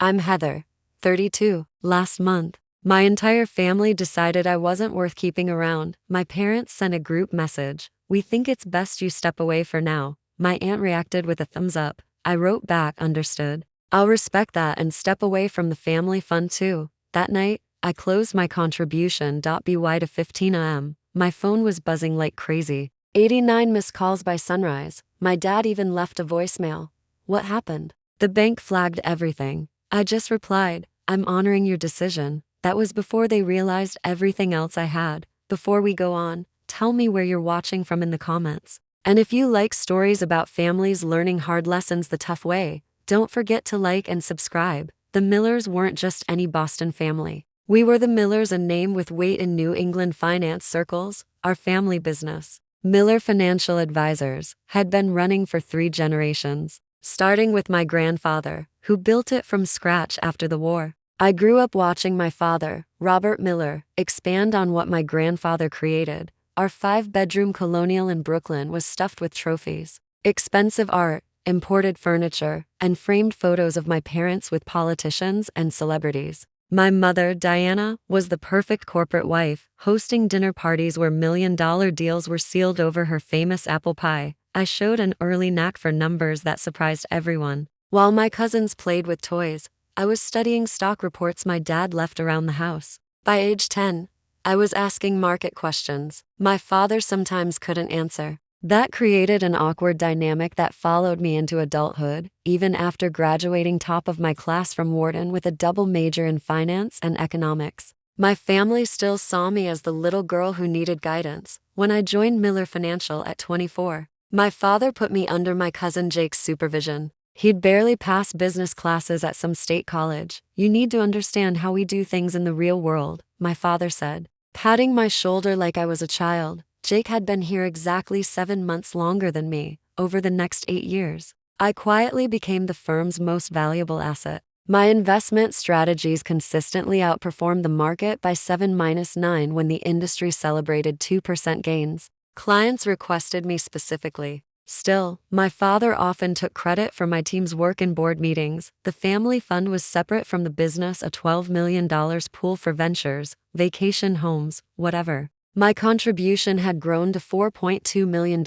I'm Heather, 32. Last month, my entire family decided I wasn't worth keeping around. My parents sent a group message. "We think it's best you step away for now." My aunt reacted with a thumbs up. I wrote back, "Understood. I'll respect that and step away from the family fun too." That night, I closed my contribution.by to 15 a.m. My phone was buzzing like crazy. 89 missed calls by sunrise. My dad even left a voicemail. What happened? The bank flagged everything. I just replied, "I'm honoring your decision." That was before they realized everything else I had. Before we go on, tell me where you're watching from in the comments. And if you like stories about families learning hard lessons the tough way, don't forget to like and subscribe. The Millers weren't just any Boston family. We were the Millers, a name with weight in New England finance circles. Our family business, Miller Financial Advisors, had been running for 3 generations, starting with my grandfather, who built it from scratch after the war. I grew up watching my father, Robert Miller, expand on what my grandfather created. Our 5-bedroom colonial in Brooklyn was stuffed with trophies, expensive art, imported furniture, and framed photos of my parents with politicians and celebrities. My mother, Diana, was the perfect corporate wife, hosting dinner parties where million-dollar deals were sealed over her famous apple pie. I showed an early knack for numbers that surprised everyone. While my cousins played with toys, I was studying stock reports my dad left around the house. By age 10, I was asking market questions my father sometimes couldn't answer. That created an awkward dynamic that followed me into adulthood, even after graduating top of my class from Wharton with a double major in finance and economics. My family still saw me as the little girl who needed guidance. When I joined Miller Financial at 24, my father put me under my cousin Jake's supervision. He'd barely passed business classes at some state college. "You need to understand how we do things in the real world," my father said, patting my shoulder like I was a child. Jake had been here exactly 7 months longer than me. Over the next 8 years, I quietly became the firm's most valuable asset. My investment strategies consistently outperformed the market by 7-9 when the industry celebrated 2% gains. Clients requested me specifically. Still, my father often took credit for my team's work in board meetings. The family fund was separate from the business, a $12 million pool for ventures, vacation homes, whatever. My contribution had grown to $4.2 million,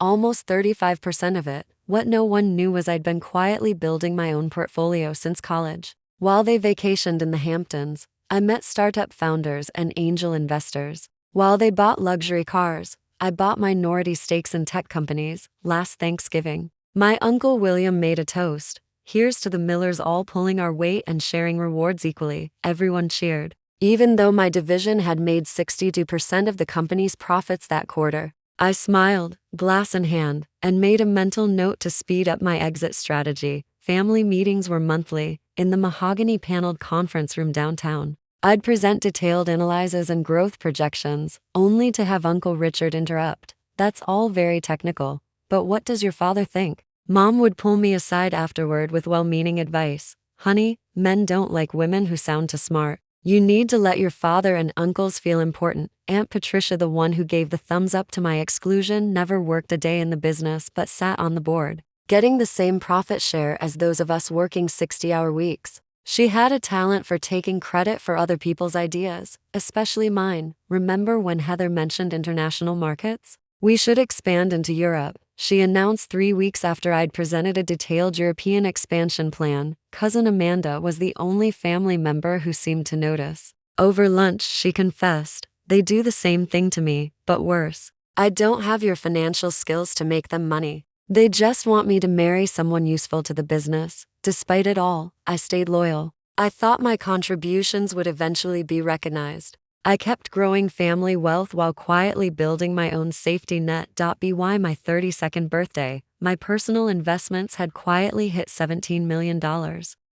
almost 35% of it. What no one knew was I'd been quietly building my own portfolio since college. While they vacationed in the Hamptons, I met startup founders and angel investors. While they bought luxury cars, I bought minority stakes in tech companies. Last Thanksgiving, my Uncle William made a toast. "Here's to the Millers, all pulling our weight and sharing rewards equally." Everyone cheered. Even though my division had made 62% of the company's profits that quarter, I smiled, glass in hand, and made a mental note to speed up my exit strategy. Family meetings were monthly, in the mahogany-paneled conference room downtown. I'd present detailed analyses and growth projections, only to have Uncle Richard interrupt. "That's all very technical, but what does your father think?" Mom would pull me aside afterward with well-meaning advice. "Honey, men don't like women who sound too smart. You need to let your father and uncles feel important." Aunt Patricia, the one who gave the thumbs up to my exclusion, never worked a day in the business but sat on the board, getting the same profit share as those of us working 60-hour weeks. She had a talent for taking credit for other people's ideas, especially mine. "Remember when Heather mentioned international markets? We should expand into Europe," she announced 3 weeks after I'd presented a detailed European expansion plan. Cousin Amanda was the only family member who seemed to notice. Over lunch, she confessed, "They do the same thing to me, but worse. I don't have your financial skills to make them money. They just want me to marry someone useful to the business." Despite it all, I stayed loyal. I thought my contributions would eventually be recognized. I kept growing family wealth while quietly building my own safety net. By my 32nd birthday, my personal investments had quietly hit $17 million.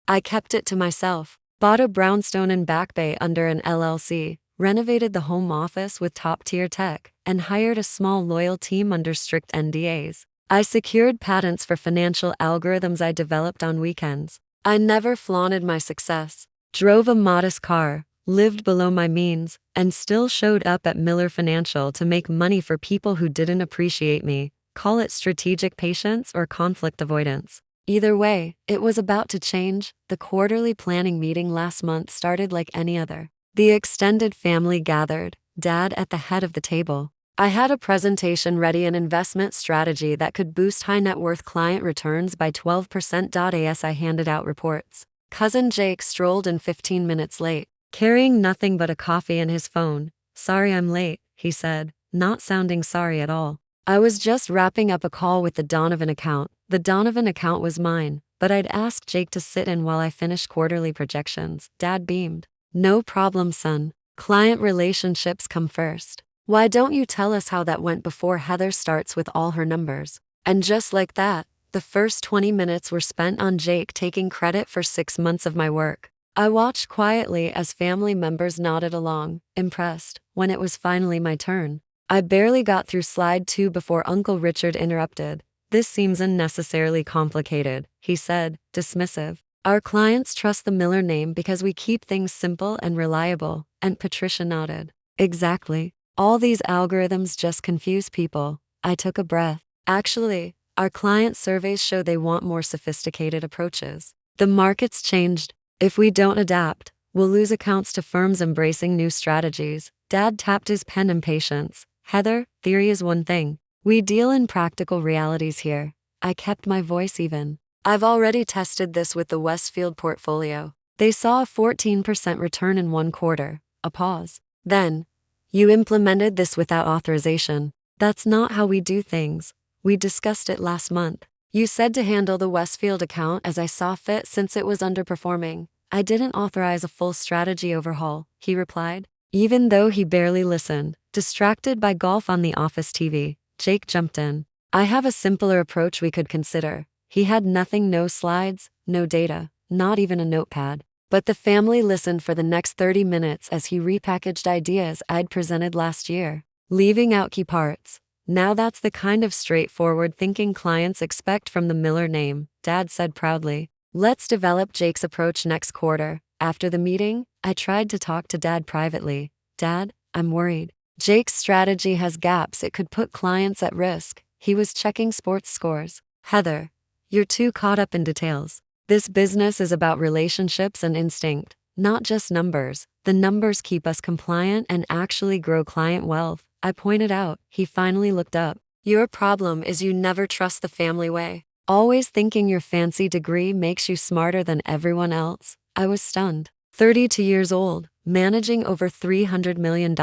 I kept it to myself, bought a brownstone in Back Bay under an LLC, renovated the home office with top-tier tech, and hired a small loyal team under strict NDAs. I secured patents for financial algorithms I developed on weekends. I never flaunted my success, drove a modest car, lived below my means, and still showed up at Miller Financial to make money for people who didn't appreciate me. Call it strategic patience or conflict avoidance. Either way, it was about to change. The quarterly planning meeting last month started like any other. The extended family gathered, Dad at the head of the table. I had a presentation ready, an investment strategy that could boost high net worth client returns by 12%. As I handed out reports, cousin Jake strolled in 15 minutes late, carrying nothing but a coffee and his phone. "Sorry I'm late," he said, not sounding sorry at all. "I was just wrapping up a call with the Donovan account." The Donovan account was mine, but I'd asked Jake to sit in while I finished quarterly projections. Dad beamed. "No problem, son. Client relationships come first. Why don't you tell us how that went before Heather starts with all her numbers?" And just like that, the first 20 minutes were spent on Jake taking credit for 6 months of my work. I watched quietly as family members nodded along, impressed. When it was finally my turn, I barely got through slide 2 before Uncle Richard interrupted. "This seems unnecessarily complicated," he said, dismissive. "Our clients trust the Miller name because we keep things simple and reliable." And Patricia nodded. "Exactly. All these algorithms just confuse people." I took a breath. "Actually, our client surveys show they want more sophisticated approaches. The market's changed. If we don't adapt, we'll lose accounts to firms embracing new strategies." Dad tapped his pen in patience. "Heather, theory is one thing. We deal in practical realities here." I kept my voice even. "I've already tested this with the Westfield portfolio. They saw a 14% return in 1 quarter." A pause. "Then, you implemented this without authorization." "That's not how we do things. We discussed it last month. You said to handle the Westfield account as I saw fit since it was underperforming. I didn't authorize a full strategy overhaul," he replied. Even though he barely listened, distracted by golf on the office TV, Jake jumped in. "I have a simpler approach we could consider." He had nothing, no slides, no data, not even a notepad. But the family listened for the next 30 minutes as he repackaged ideas I'd presented last year, leaving out key parts. "Now that's the kind of straightforward thinking clients expect from the Miller name," Dad said proudly. "Let's develop Jake's approach next quarter." After the meeting, I tried to talk to Dad privately. "Dad, I'm worried. Jake's strategy has gaps. It could put clients at risk." He was checking sports scores. "Heather, you're too caught up in details. This business is about relationships and instinct, not just numbers. The numbers keep us compliant and actually grow client wealth," I pointed out. He finally looked up. "Your problem is you never trust the family way. Always thinking your fancy degree makes you smarter than everyone else." I was stunned. 32 years old, managing over $300 million,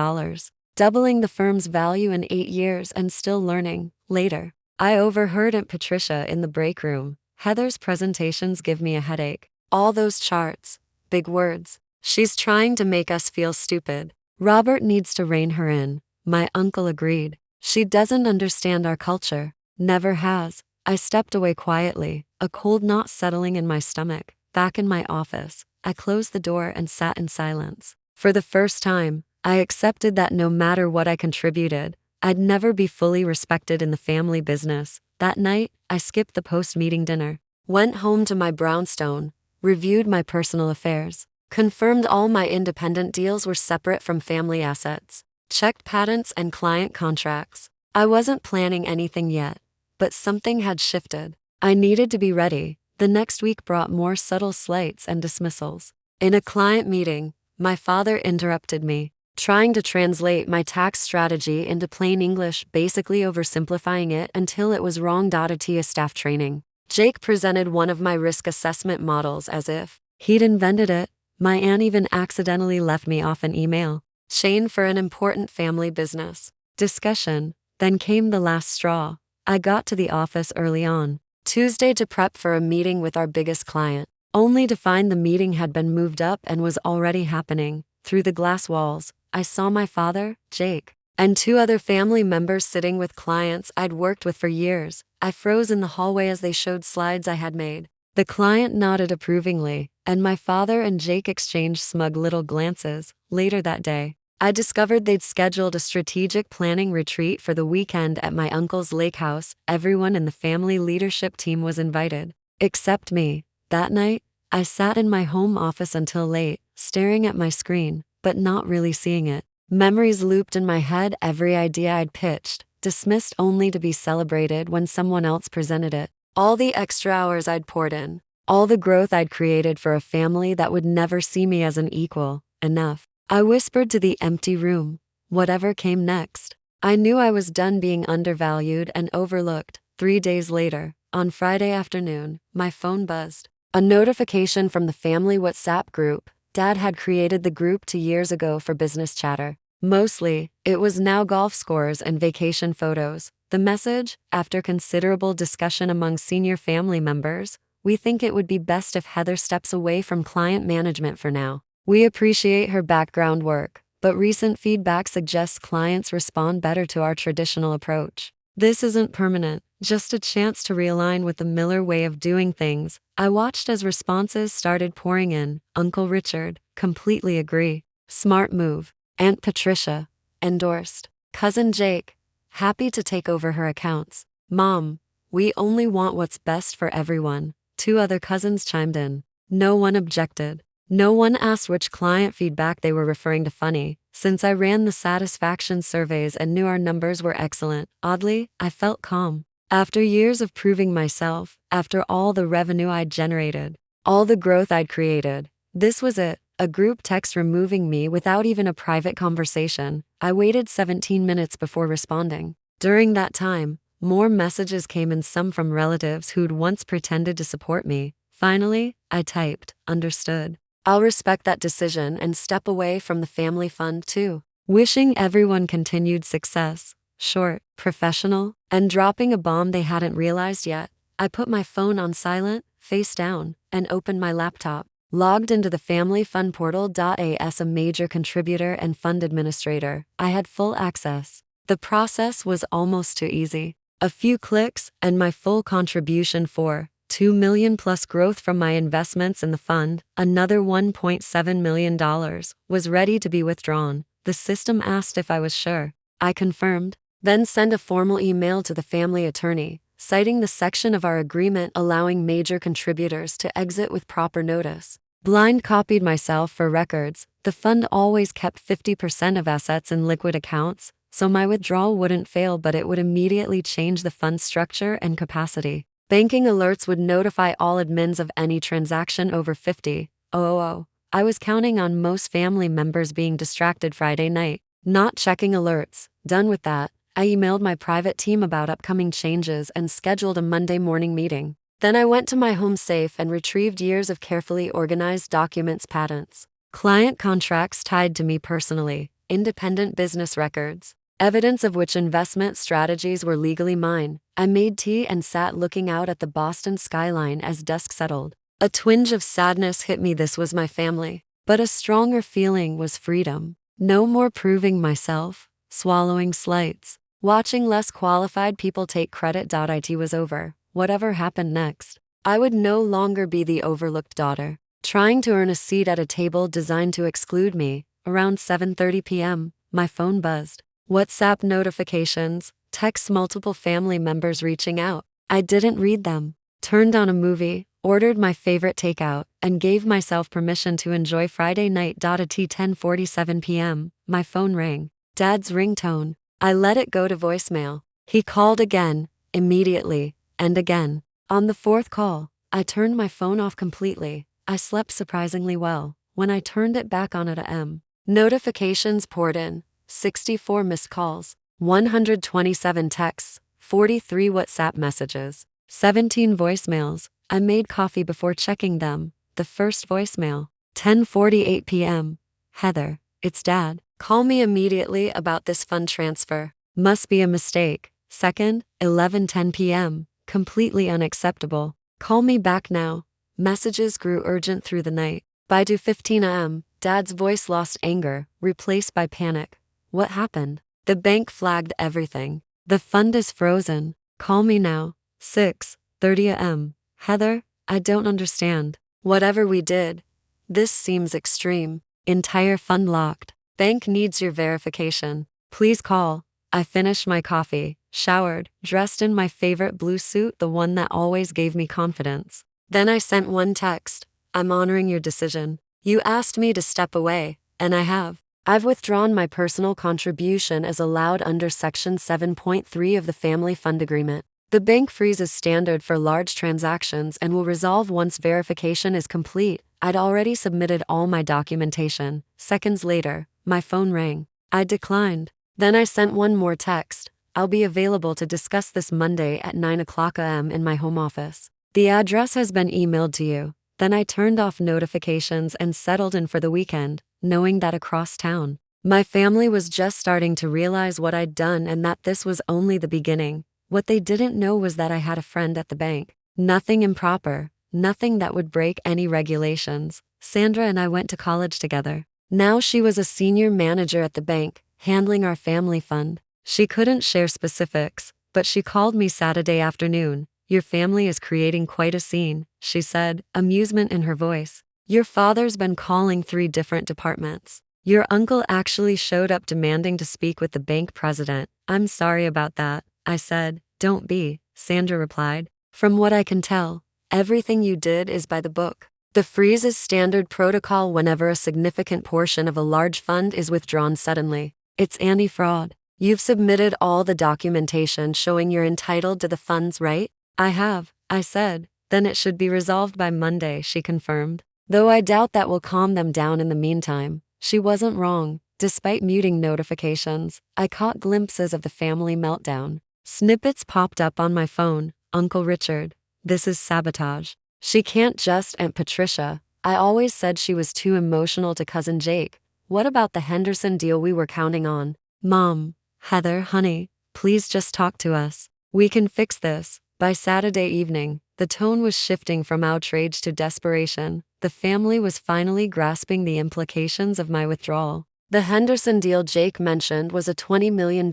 doubling the firm's value in 8 years and still learning. Later, I overheard Aunt Patricia in the break room. "Heather's presentations give me a headache. All those charts, big words. She's trying to make us feel stupid. Robert needs to rein her in." My uncle agreed. "She doesn't understand our culture. Never has." I stepped away quietly, a cold knot settling in my stomach. Back in my office, I closed the door and sat in silence. For the first time, I accepted that no matter what I contributed, I'd never be fully respected in the family business. That night, I skipped the post-meeting dinner, went home to my brownstone, reviewed my personal affairs, confirmed all my independent deals were separate from family assets, checked patents and client contracts. I wasn't planning anything yet, but something had shifted. I needed to be ready. The next week brought more subtle slights and dismissals. In a client meeting, my father interrupted me, trying to translate my tax strategy into plain English, basically oversimplifying it until it was wrong. A staff training. Jake presented one of my risk assessment models as if he'd invented it. My aunt even accidentally left me off an email chain for an important family business discussion. Then came the last straw. I got to the office early on Tuesday to prep for a meeting with our biggest client, only to find the meeting had been moved up and was already happening. Through the glass walls, I saw my father, Jake, and 2 other family members sitting with clients I'd worked with for years. I froze in the hallway as they showed slides I had made. The client nodded approvingly, and my father and Jake exchanged smug little glances. Later that day, I discovered they'd scheduled a strategic planning retreat for the weekend at my uncle's lake house. Everyone in the family leadership team was invited, except me. That night, I sat in my home office until late, staring at my screen, but not really seeing it. Memories looped in my head, every idea I'd pitched, dismissed only to be celebrated when someone else presented it. All the extra hours I'd poured in. All the growth I'd created for a family that would never see me as an equal. Enough. I whispered to the empty room. Whatever came next. I knew I was done being undervalued and overlooked. 3 days later, on Friday afternoon, my phone buzzed. A notification from the family WhatsApp group. Dad had created the group 2 years ago for business chatter. Mostly, it was now golf scores and vacation photos. The message, after considerable discussion among senior family members, we think it would be best if Heather steps away from client management for now. We appreciate her background work, but recent feedback suggests clients respond better to our traditional approach. This isn't permanent, just a chance to realign with the Miller way of doing things. I watched as responses started pouring in. Uncle Richard, completely agree. Smart move. Aunt Patricia, endorsed. Cousin Jake, happy to take over her accounts. Mom, we only want what's best for everyone. 2 other cousins chimed in. No one objected. No one asked which client feedback they were referring to. Funny, since I ran the satisfaction surveys and knew our numbers were excellent, oddly, I felt calm. After years of proving myself, after all the revenue I'd generated, all the growth I'd created, this was it. A group text removing me without even a private conversation. I waited 17 minutes before responding. During that time, more messages came in, some from relatives who'd once pretended to support me. Finally, I typed, understood. I'll respect that decision and step away from the family fund too. Wishing everyone continued success. Short, professional, and dropping a bomb they hadn't realized yet. I put my phone on silent, face down, and opened my laptop. Logged into the family fund portal. As a major contributor and fund administrator, I had full access. The process was almost too easy. A few clicks, and my full contribution for $2 million plus growth from my investments in the fund, another $1.7 million, was ready to be withdrawn. The system asked if I was sure. I confirmed, then sent a formal email to the family attorney, citing the section of our agreement allowing major contributors to exit with proper notice. Blind copied myself for records. The fund always kept 50% of assets in liquid accounts, so my withdrawal wouldn't fail, but it would immediately change the fund's structure and capacity. Banking alerts would notify all admins of any transaction over 50,000. I was counting on most family members being distracted Friday night, not checking alerts. Done with that, I emailed my private team about upcoming changes and scheduled a Monday morning meeting. Then I went to my home safe and retrieved years of carefully organized documents, patents, client contracts tied to me personally, independent business records, evidence of which investment strategies were legally mine. I made tea and sat looking out at the Boston skyline as dusk settled. A twinge of sadness hit me. This was my family, but a stronger feeling was freedom. No more proving myself, swallowing slights, watching less qualified people take credit. It was over. Whatever happened next, I would no longer be the overlooked daughter, trying to earn a seat at a table designed to exclude me. Around 7:30 p.m., my phone buzzed. WhatsApp notifications, texts, multiple family members reaching out. I didn't read them. Turned on a movie, ordered my favorite takeout, and gave myself permission to enjoy Friday night. At 10:47 p.m., my phone rang. Dad's ringtone. I let it go to voicemail. He called again, immediately, and again. On the 4th call, I turned my phone off completely. I slept surprisingly well. When I turned it back on at a.m., notifications poured in. 64 missed calls, 127 texts, 43 WhatsApp messages, 17 voicemails. I made coffee before checking them. The first voicemail, 10:48 p.m. Heather, it's Dad. Call me immediately about this fund transfer. Must be a mistake. Second, 11:10 p.m. Completely unacceptable. Call me back now. Messages grew urgent through the night. By 2:15 a.m., Dad's voice lost anger, replaced by panic. What happened? The bank flagged everything. The fund is frozen. Call me now. 6:30 a.m. Heather, I don't understand. Whatever we did, this seems extreme. Entire fund locked. Bank needs your verification. Please call. I finished my coffee, showered, dressed in my favorite blue suit, the one that always gave me confidence. Then I sent one text. I'm honoring your decision. You asked me to step away, and I have. I've withdrawn my personal contribution as allowed under Section 7.3 of the Family Fund Agreement. The bank freeze is standard for large transactions and will resolve once verification is complete. I'd already submitted all my documentation. Seconds later, my phone rang. I declined. Then I sent one more text. I'll be available to discuss this Monday at 9 a.m. in my home office. The address has been emailed to you. Then I turned off notifications and settled in for the weekend, knowing that across town, my family was just starting to realize what I'd done and that this was only the beginning. What they didn't know was that I had a friend at the bank. Nothing improper, nothing that would break any regulations. Sandra and I went to college together. Now she was a senior manager at the bank, handling our family fund. She couldn't share specifics, but she called me Saturday afternoon. Your family is creating quite a scene, she said, amusement in her voice. Your father's been calling 3 different departments. Your uncle actually showed up demanding to speak with the bank president. I'm sorry about that, I said. Don't be, Sandra replied. From what I can tell, everything you did is by the book. The freeze is standard protocol whenever a significant portion of a large fund is withdrawn suddenly. It's anti-fraud. You've submitted all the documentation showing you're entitled to the funds, right? I have, I said. Then it should be resolved by Monday, she confirmed. Though I doubt that will calm them down in the meantime. She wasn't wrong. Despite muting notifications, I caught glimpses of the family meltdown. Snippets popped up on my phone. Uncle Richard, this is sabotage. She can't just Aunt Patricia. I always said she was too emotional to Cousin Jake. What about the Henderson deal we were counting on? Mom, Heather, honey, please just talk to us. We can fix this. By Saturday evening, the tone was shifting from outrage to desperation. The family was finally grasping the implications of my withdrawal. The Henderson deal Jake mentioned was a $20 million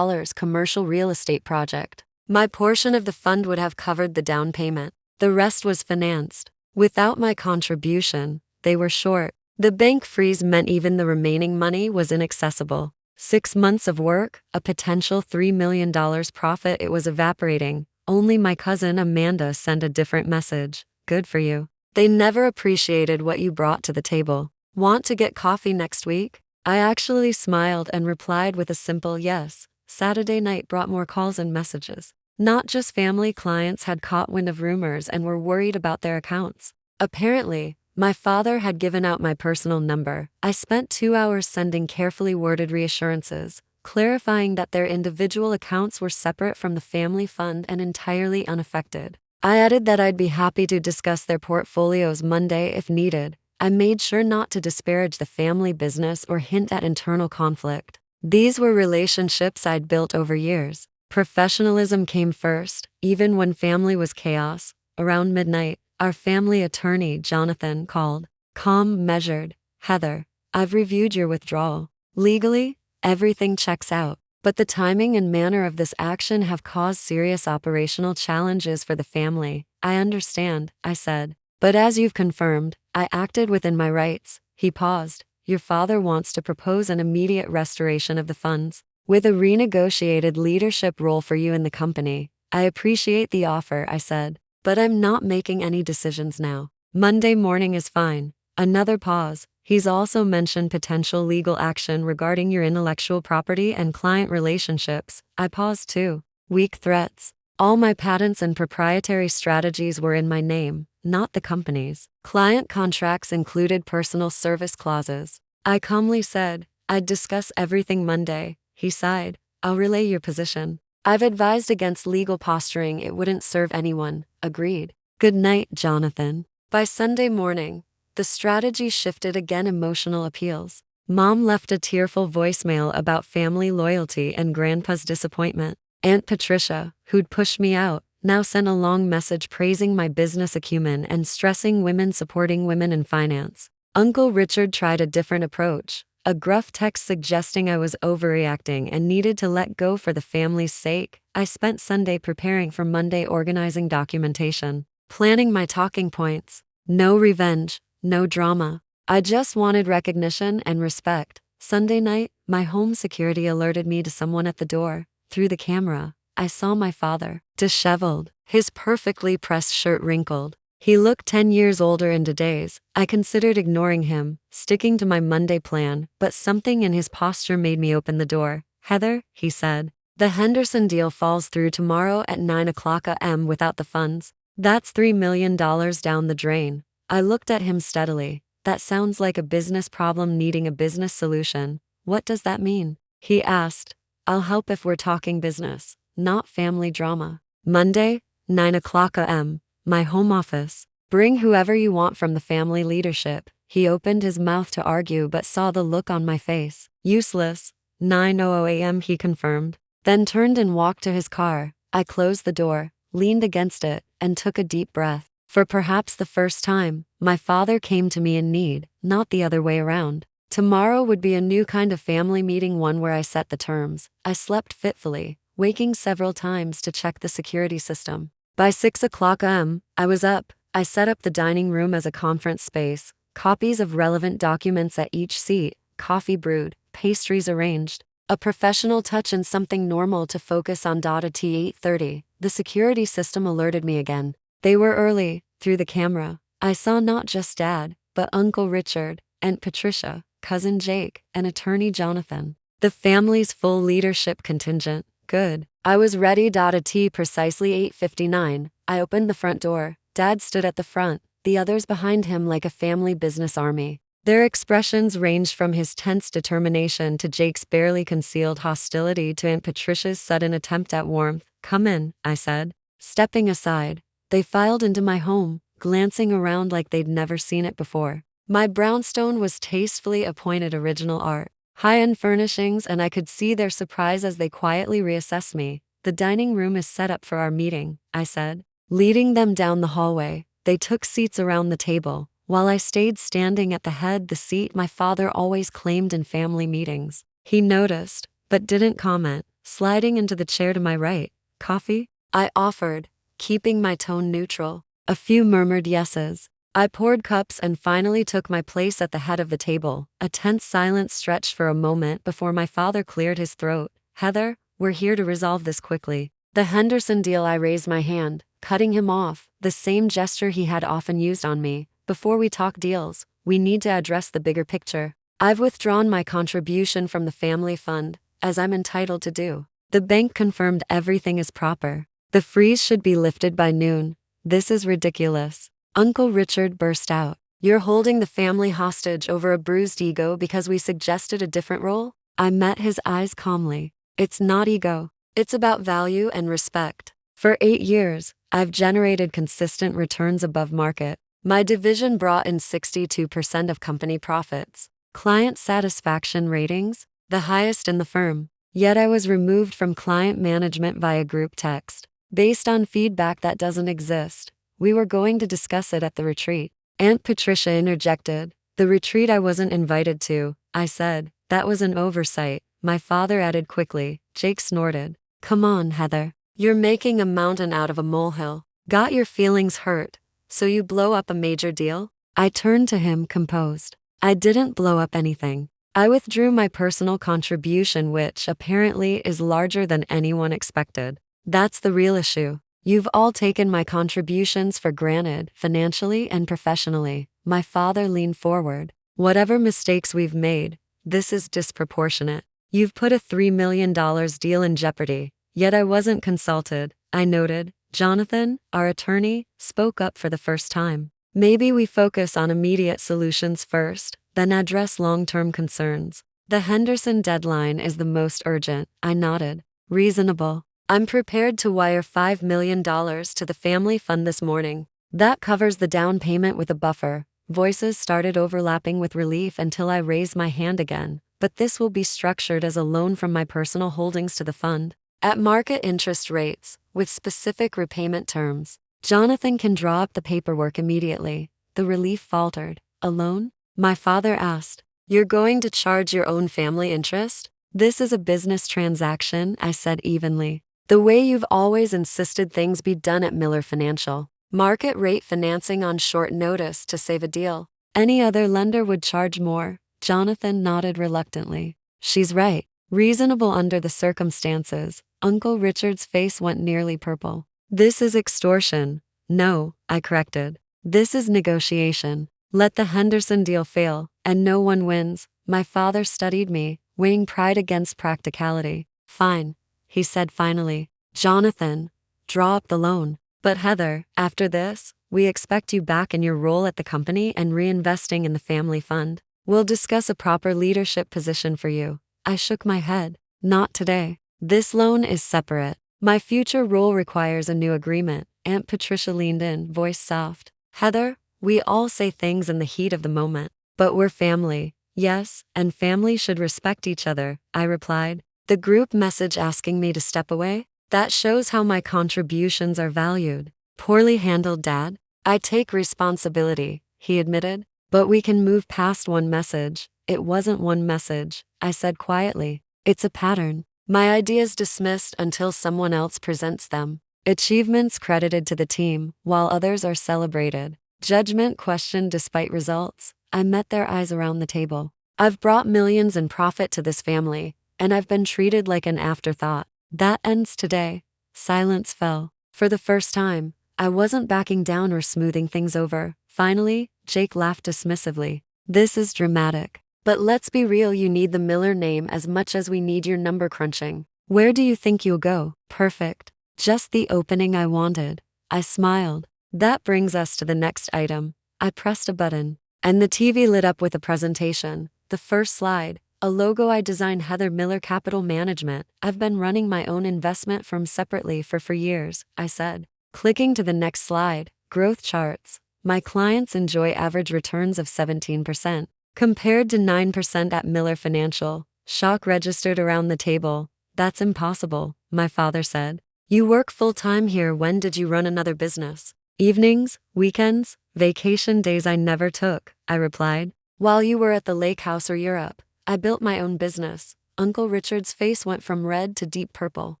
commercial real estate project. My portion of the fund would have covered the down payment. The rest was financed. Without my contribution, they were short. The bank freeze meant even the remaining money was inaccessible. 6 months of work, a potential $3 million profit, it was evaporating. Only my cousin Amanda sent a different message. Good for you. They never appreciated what you brought to the table. Want to get coffee next week? I actually smiled and replied with a simple yes. Saturday night brought more calls and messages. Not just family, clients had caught wind of rumors and were worried about their accounts. Apparently, my father had given out my personal number. I spent 2 hours sending carefully worded reassurances, clarifying that their individual accounts were separate from the family fund and entirely unaffected. I added that I'd be happy to discuss their portfolios Monday if needed. I made sure not to disparage the family business or hint at internal conflict. These were relationships I'd built over years. Professionalism came first, even when family was chaos. Around midnight, our family attorney, Jonathan, called. Calm, measured. Heather, I've reviewed your withdrawal. Legally, everything checks out. But the timing and manner of this action have caused serious operational challenges for the family. I understand, I said. But as you've confirmed, I acted within my rights. He paused. Your father wants to propose an immediate restoration of the funds, with a renegotiated leadership role for you in the company. I appreciate the offer, I said. But I'm not making any decisions now. Monday morning is fine. Another pause. He's also mentioned potential legal action regarding your intellectual property and client relationships. I paused too. Weak threats. All my patents and proprietary strategies were in my name, not the company's. Client contracts included personal service clauses. I calmly said, I'd discuss everything Monday. He sighed. I'll relay your position. I've advised against legal posturing, it wouldn't serve anyone. Agreed. Good night, Jonathan. By Sunday morning, the strategy shifted again. Emotional appeals. Mom left a tearful voicemail about family loyalty and Grandpa's disappointment. Aunt Patricia, who'd pushed me out, now sent a long message praising my business acumen and stressing women supporting women in finance. Uncle Richard tried a different approach, a gruff text suggesting I was overreacting and needed to let go for the family's sake. I spent Sunday preparing for Monday, organizing documentation, planning my talking points. No revenge. No drama. I just wanted recognition and respect. Sunday night, my home security alerted me to someone at the door. Through the camera, I saw my father, disheveled, his perfectly pressed shirt wrinkled. He looked 10 years older in days. I considered ignoring him, sticking to my Monday plan, but something in his posture made me open the door. Heather, he said, The Henderson deal falls through tomorrow at 9 a.m. without the funds. That's $3 million down the drain. I looked at him steadily. That sounds like a business problem needing a business solution. What does that mean? He asked. I'll help if we're talking business, not family drama. Monday, 9 a.m., my home office. Bring whoever you want from the family leadership. He opened his mouth to argue but saw the look on my face. Useless. 9:00 a.m. he confirmed, then turned and walked to his car. I closed the door, leaned against it, and took a deep breath. For perhaps the first time, my father came to me in need, not the other way around. Tomorrow would be a new kind of family meeting, one where I set the terms. I slept fitfully, waking several times to check the security system. By 6 a.m., I was up. I set up the dining room as a conference space, copies of relevant documents at each seat, coffee brewed, pastries arranged. A professional touch and something normal to focus on. At 8:30, the security system alerted me again. They were early. Through the camera, I saw not just Dad, but Uncle Richard, Aunt Patricia, Cousin Jake, and Attorney Jonathan. The family's full leadership contingent. Good. I was ready. At precisely 8:59, I opened the front door. Dad stood at the front, the others behind him like a family business army. Their expressions ranged from his tense determination to Jake's barely concealed hostility to Aunt Patricia's sudden attempt at warmth. Come in, I said, stepping aside. They filed into my home, glancing around like they'd never seen it before. My brownstone was tastefully appointed original art, high-end furnishings, and I could see their surprise as they quietly reassessed me. The dining room is set up for our meeting, I said. Leading them down the hallway, they took seats around the table, while I stayed standing at the head, the seat my father always claimed in family meetings. He noticed, but didn't comment, sliding into the chair to my right. Coffee? I offered, keeping my tone neutral. A few murmured yeses. I poured cups and finally took my place at the head of the table. A tense silence stretched for a moment before my father cleared his throat. Heather, we're here to resolve this quickly. The Henderson deal. I raised my hand, cutting him off, the same gesture he had often used on me. Before we talk deals, we need to address the bigger picture. I've withdrawn my contribution from the family fund, as I'm entitled to do. The bank confirmed everything is proper. The freeze should be lifted by noon. This is ridiculous. Uncle Richard burst out. You're holding the family hostage over a bruised ego because we suggested a different role? I met his eyes calmly. It's not ego. It's about value and respect. For 8 years, I've generated consistent returns above market. My division brought in 62% of company profits. Client satisfaction ratings, the highest in the firm. Yet I was removed from client management via group text, based on feedback that doesn't exist. We were going to discuss it at the retreat. Aunt Patricia interjected. The retreat I wasn't invited to, I said. That was an oversight, my father added quickly. Jake snorted. Come on, Heather. You're making a mountain out of a molehill. Got your feelings hurt? So you blow up a major deal? I turned to him composed. I didn't blow up anything. I withdrew my personal contribution, which apparently is larger than anyone expected. That's the real issue. You've all taken my contributions for granted, financially and professionally. My father leaned forward. Whatever mistakes we've made, this is disproportionate. You've put a $3 million deal in jeopardy. Yet I wasn't consulted, I noted. Jonathan, our attorney, spoke up for the first time. Maybe we focus on immediate solutions first, then address long-term concerns. The Henderson deadline is the most urgent, I nodded. Reasonable. I'm prepared to wire $5 million to the family fund this morning. That covers the down payment with a buffer. Voices started overlapping with relief until I raised my hand again. But this will be structured as a loan from my personal holdings to the fund, at market interest rates, with specific repayment terms. Jonathan can draw up the paperwork immediately. The relief faltered. A loan? My father asked. You're going to charge your own family interest? This is a business transaction, I said evenly. The way you've always insisted things be done at Miller Financial. Market rate financing on short notice to save a deal. Any other lender would charge more. Jonathan nodded reluctantly. She's right. Reasonable under the circumstances. Uncle Richard's face went nearly purple. This is extortion. No, I corrected. This is negotiation. Let the Henderson deal fail, and no one wins. My father studied me, weighing pride against practicality. Fine. he said finally. Jonathan, draw up the loan. But Heather, after this, we expect you back in your role at the company and reinvesting in the family fund. We'll discuss a proper leadership position for you. I shook my head. Not today. This loan is separate. My future role requires a new agreement. Aunt Patricia leaned in, voice soft. Heather, we all say things in the heat of the moment. But we're family. Yes, and family should respect each other, I replied. The group message asking me to step away? That shows how my contributions are valued. Poorly handled, Dad. I take responsibility, he admitted. But we can move past one message. It wasn't one message, I said quietly. It's a pattern. My ideas dismissed until someone else presents them. Achievements credited to the team, while others are celebrated. Judgment questioned despite results. I met their eyes around the table. I've brought millions in profit to this family, and I've been treated like an afterthought. That ends today. Silence fell. For the first time, I wasn't backing down or smoothing things over. Finally, Jake laughed dismissively. This is dramatic. But let's be real, you need the Miller name as much as we need your number crunching. Where do you think you'll go? Perfect. Just the opening I wanted. I smiled. That brings us to the next item. I pressed a button, and the TV lit up with a presentation. The first slide, a logo I designed, Heather Miller Capital Management. I've been running my own investment firm separately for years, I said. Clicking to the next slide, growth charts. My clients enjoy average returns of 17%, compared to 9% at Miller Financial. Shock registered around the table. That's impossible, my father said. You work full-time here. When did you run another business? Evenings, weekends, vacation days I never took, I replied. While you were at the lake house or Europe, I built my own business. Uncle Richard's face went from red to deep purple.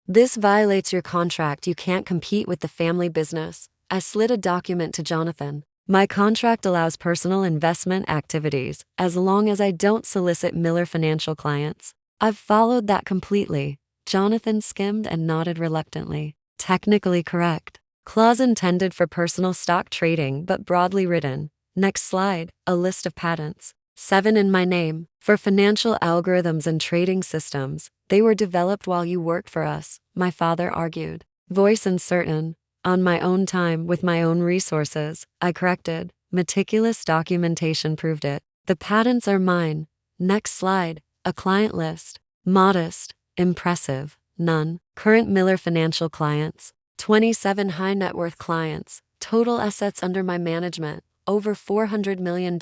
This violates your contract. You can't compete with the family business. I slid a document to Jonathan. My contract allows personal investment activities, as long as I don't solicit Miller Financial clients. I've followed that completely. Jonathan skimmed and nodded reluctantly. Technically correct. Clause intended for personal stock trading but broadly written. Next slide, a list of patents. 7 in my name. For financial algorithms and trading systems. They were developed while you worked for us, my father argued. Voice uncertain. On my own time, with my own resources, I corrected. Meticulous documentation proved it. The patents are mine. Next slide, a client list. Modest, impressive, none. Current Miller Financial clients. 27 high net worth clients. Total assets under my management, over $400 million.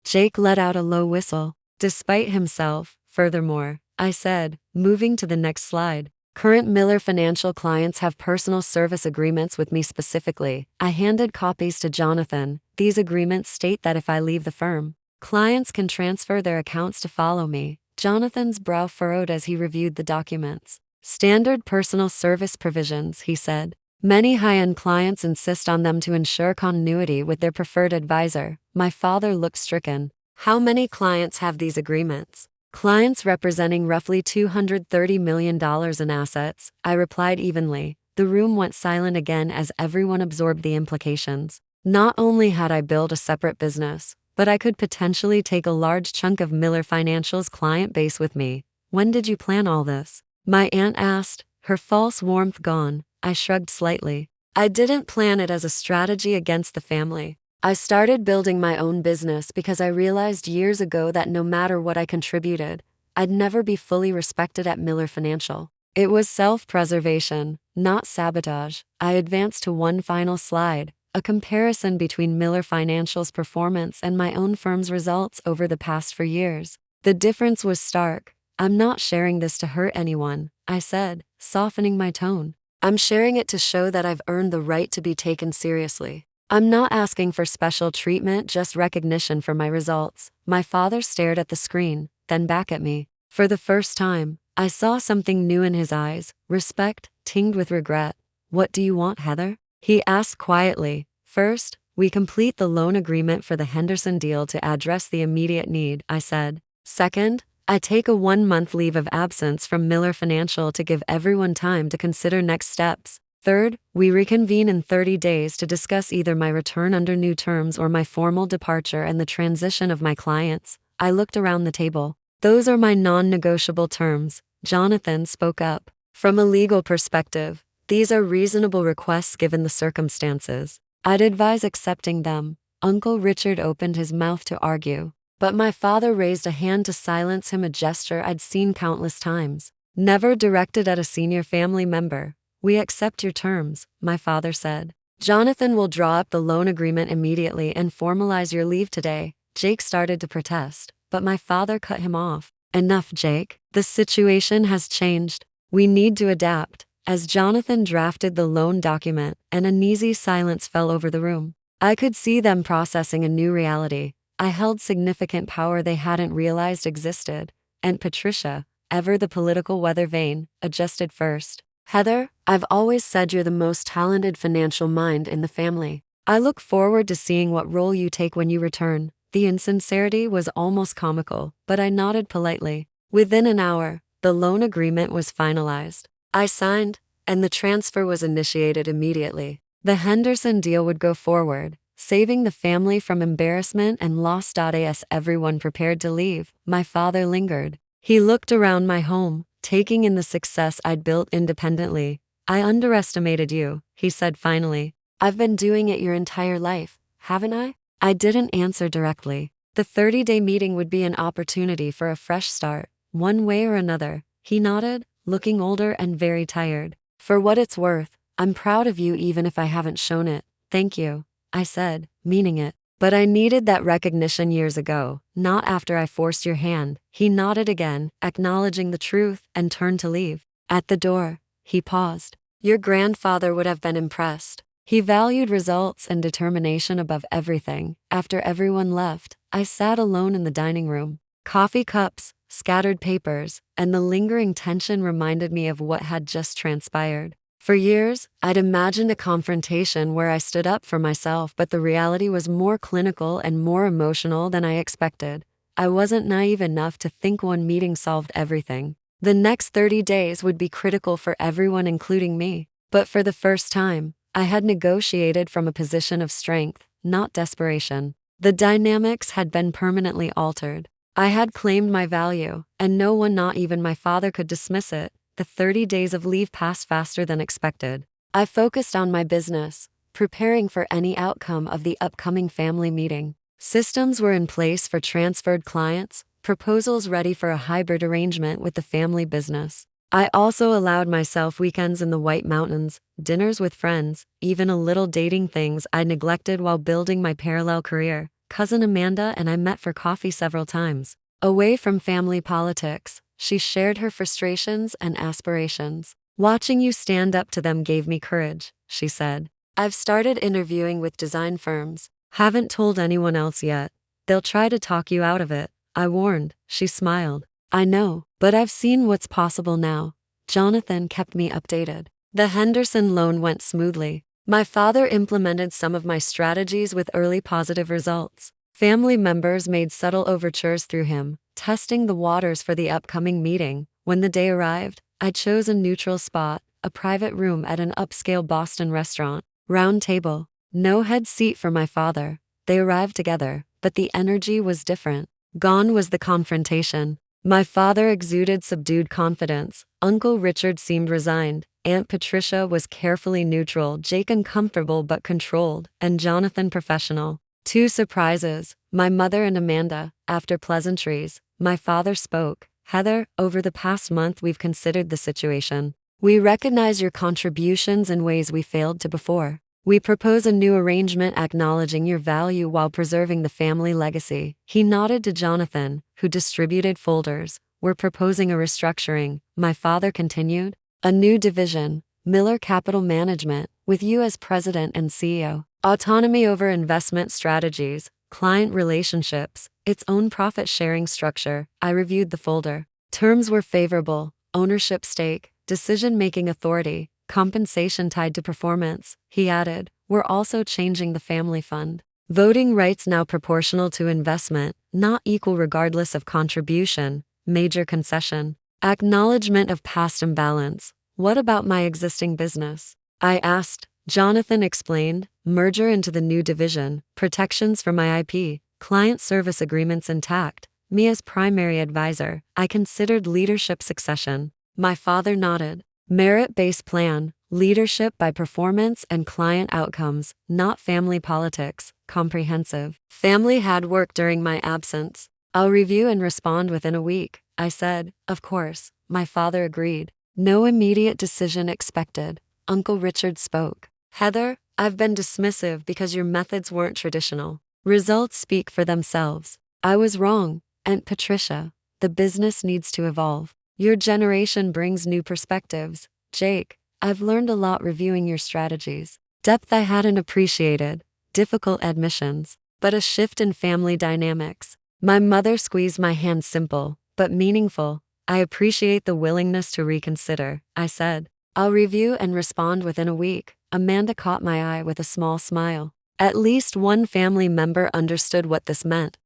Jake let out a low whistle. Despite himself, furthermore, I said, moving to the next slide. Current Miller Financial clients have personal service agreements with me specifically. I handed copies to Jonathan. These agreements state that if I leave the firm, clients can transfer their accounts to follow me. Jonathan's brow furrowed as he reviewed the documents. Standard personal service provisions, he said. Many high-end clients insist on them to ensure continuity with their preferred advisor. My father looked stricken. How many clients have these agreements? Clients representing roughly $230 million in assets, I replied evenly. The room went silent again as everyone absorbed the implications. Not only had I built a separate business, but I could potentially take a large chunk of Miller Financial's client base with me. When did you plan all this? My aunt asked, her false warmth gone. I shrugged slightly. I didn't plan it as a strategy against the family. I started building my own business because I realized years ago that no matter what I contributed, I'd never be fully respected at Miller Financial. It was self-preservation, not sabotage. I advanced to one final slide, a comparison between Miller Financial's performance and my own firm's results over the past 4 years. The difference was stark. I'm not sharing this to hurt anyone, I said, softening my tone. I'm sharing it to show that I've earned the right to be taken seriously. I'm not asking for special treatment, just recognition for my results. My father stared at the screen, then back at me. For the first time, I saw something new in his eyes, respect, tinged with regret. What do you want, Heather? He asked quietly. First, we complete the loan agreement for the Henderson deal to address the immediate need, I said. Second, I take a 1-month leave of absence from Miller Financial to give everyone time to consider next steps. Third, we reconvene in 30 days to discuss either my return under new terms or my formal departure and the transition of my clients. I looked around the table. Those are my non-negotiable terms. Jonathan spoke up. From a legal perspective, these are reasonable requests given the circumstances. I'd advise accepting them. Uncle Richard opened his mouth to argue, but my father raised a hand to silence him, a gesture I'd seen countless times, never directed at a senior family member. We accept your terms, my father said. Jonathan will draw up the loan agreement immediately and formalize your leave today. Jake started to protest, but my father cut him off. Enough, Jake. The situation has changed. We need to adapt. As Jonathan drafted the loan document, an uneasy silence fell over the room. I could see them processing a new reality. I held significant power they hadn't realized existed. And Patricia, ever the political weather vane, adjusted first. Heather, I've always said you're the most talented financial mind in the family. I look forward to seeing what role you take when you return. The insincerity was almost comical, but I nodded politely. Within an hour, the loan agreement was finalized. I signed, and the transfer was initiated immediately. The Henderson deal would go forward, saving the family from embarrassment and loss. As everyone prepared to leave, my father lingered. He looked around my home, taking in the success I'd built independently. I underestimated you, he said finally. I've been doing it your entire life, haven't I? I didn't answer directly. The 30-day meeting would be an opportunity for a fresh start, one way or another. He nodded, looking older and very tired. For what it's worth, I'm proud of you even if I haven't shown it. Thank you, I said, meaning it. But I needed that recognition years ago, not after I forced your hand. He nodded again, acknowledging the truth, and turned to leave. At the door, he paused. Your grandfather would have been impressed. He valued results and determination above everything. After everyone left, I sat alone in the dining room. Coffee cups, scattered papers, and the lingering tension reminded me of what had just transpired. For years, I'd imagined a confrontation where I stood up for myself, but the reality was more clinical and more emotional than I expected. I wasn't naive enough to think one meeting solved everything. The next 30 days would be critical for everyone, including me. But for the first time, I had negotiated from a position of strength, not desperation. The dynamics had been permanently altered. I had claimed my value, and no one, not even my father, could dismiss it. The 30 days of leave passed faster than expected. I focused on my business, preparing for any outcome of the upcoming family meeting. Systems were in place for transferred clients, proposals ready for a hybrid arrangement with the family business. I also allowed myself weekends in the White Mountains, dinners with friends, even a little dating, things I neglected while building my parallel career. Cousin Amanda and I met for coffee several times. Away from family politics, she shared her frustrations and aspirations. Watching you stand up to them gave me courage, she said. I've started interviewing with design firms. Haven't told anyone else yet. They'll try to talk you out of it, I warned. She smiled. I know, but I've seen what's possible now. Jonathan kept me updated. The Henderson loan went smoothly. My father implemented some of my strategies with early positive results. Family members made subtle overtures through him, testing the waters for the upcoming meeting. When the day arrived, I chose a neutral spot, a private room at an upscale Boston restaurant. Round table. No head seat for my father. They arrived together, but the energy was different. Gone was the confrontation. My father exuded subdued confidence. Uncle Richard seemed resigned. Aunt Patricia was carefully neutral, Jake uncomfortable but controlled, and Jonathan professional. Two surprises, my mother and Amanda. After pleasantries, my father spoke. Heather, over the past month we've considered the situation. We recognize your contributions in ways we failed to before. We propose a new arrangement acknowledging your value while preserving the family legacy. He nodded to Jonathan, who distributed folders. We're proposing a restructuring, my father continued. A new division, Miller Capital Management, with you as president and CEO. Autonomy over investment strategies, client relationships, its own profit-sharing structure. I reviewed the folder. Terms were favorable: ownership stake, decision-making authority, compensation tied to performance. He added, we're also changing the family fund. Voting rights now proportional to investment, not equal regardless of contribution. Major concession. Acknowledgement of past imbalance. What about my existing business? I asked. Jonathan explained. Merger into the new division, protections for my IP, client service agreements intact, me as primary advisor. I considered leadership succession. My father nodded. Merit-based plan, leadership by performance and client outcomes, not family politics. Comprehensive. Family had work during my absence. I'll review and respond within a week, I said. Of course, my father agreed. No immediate decision expected. Uncle Richard spoke. Heather, I've been dismissive because your methods weren't traditional. Results speak for themselves. I was wrong, Aunt Patricia. The business needs to evolve. Your generation brings new perspectives. Jake, I've learned a lot reviewing your strategies. Depth I hadn't appreciated. Difficult admissions, but a shift in family dynamics. My mother squeezed my hand, simple, but meaningful. I appreciate the willingness to reconsider, I said. I'll review and respond within a week. Amanda caught my eye with a small smile. At least one family member understood what this meant.